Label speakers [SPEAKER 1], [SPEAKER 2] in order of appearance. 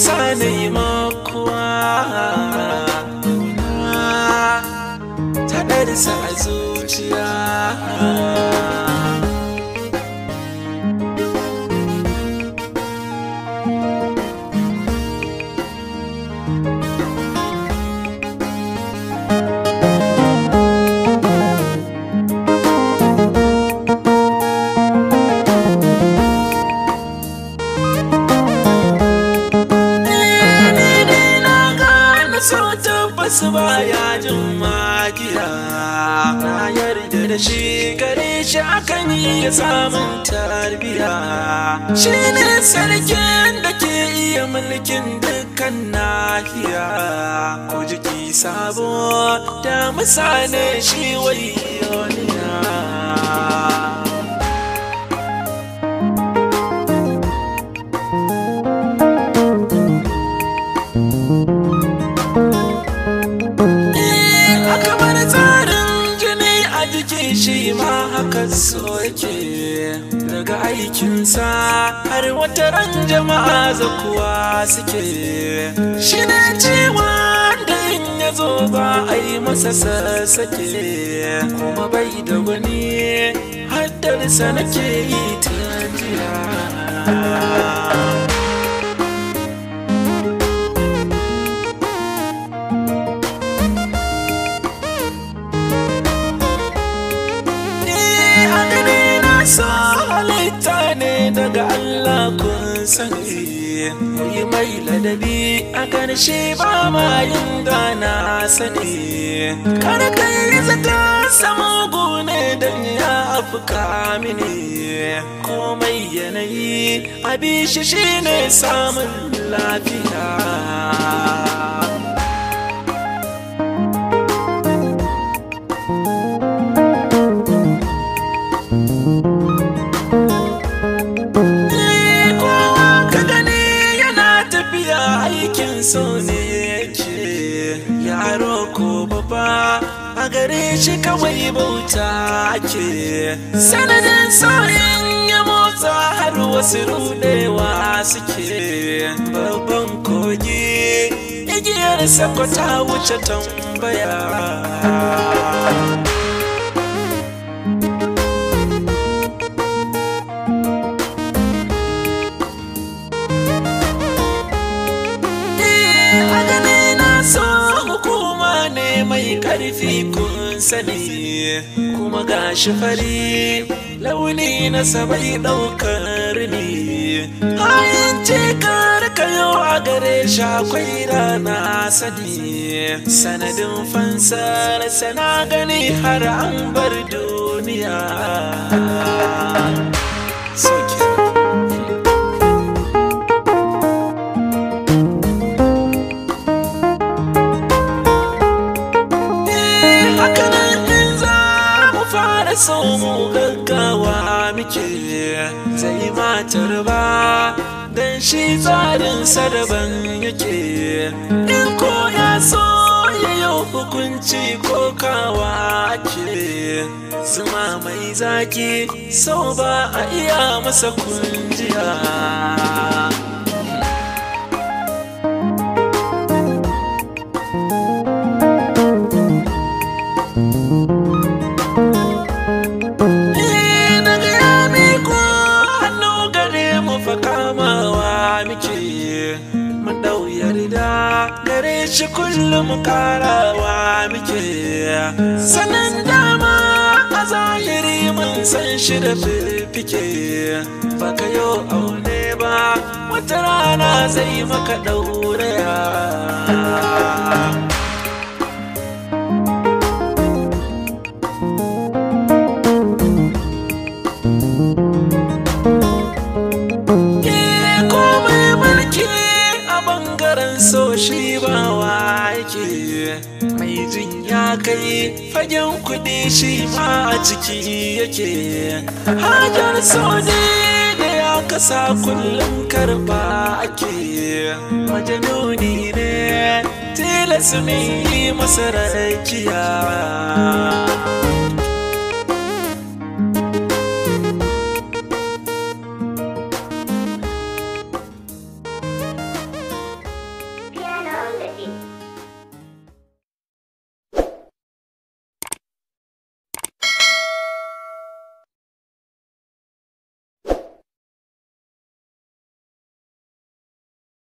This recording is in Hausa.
[SPEAKER 1] sa na yi makuwa ta ɗarsa a zuciya. So tabbas baya jin magiya, na yarda da shi gare shi akan iya samun tarbiya. Shi ne sarkin da ke iya mulkin dukkan nahiya, ko jiki sabo da misali shi wayoniya. Shi ma haka so yake daga aikinsa har wata ran jama'a zakuwa suke. Shi ne cewa da in ya zo ba a yi masa sassake, kuma bai da wani haddarsa nake yi ta jiya. Halitta ne daga Allah kun sani, yi mai ladabi a ƙarshe ba ma yin gana sani. Kar ka yi zata samu gune don ya afka mini, komai yanayi abin shi ne samun lafiya. Aikin so ne yake, yaro ko babba a gare shi kawai bauta ake. Sanadin soyin ya motsa har wasu rudewa suke. Babban kogi igiyar sakwata wuce tambaya. So hukuma ne mai ƙarfi kun sani, kuma gashi fari launi na sabai ɗaukar ni. Hayan cikar kayo a gare shi akwai rana sani, sanadin fansar sana gani har an bar duniya. So mu gaggawa muke zai matar ba, dan shi tsarin daban yake. In ko ya so ya yi hukunci ko kawa ake, zuma mai zaki sau ba a iya masa kunjiya. Mun dau yarda gare shi kullum karawa muke, sanan dama a zahiri mun san shi da firfike. Baka yo aune ba wata rana zai maka ɗauraya. So shi ba wa yake mai jin ya kai fagen kuɗi, shi ma a ciki yake. Hajar so ne da ya kasa kullum karba ake, majanuni ne tilas mai masa rakiya.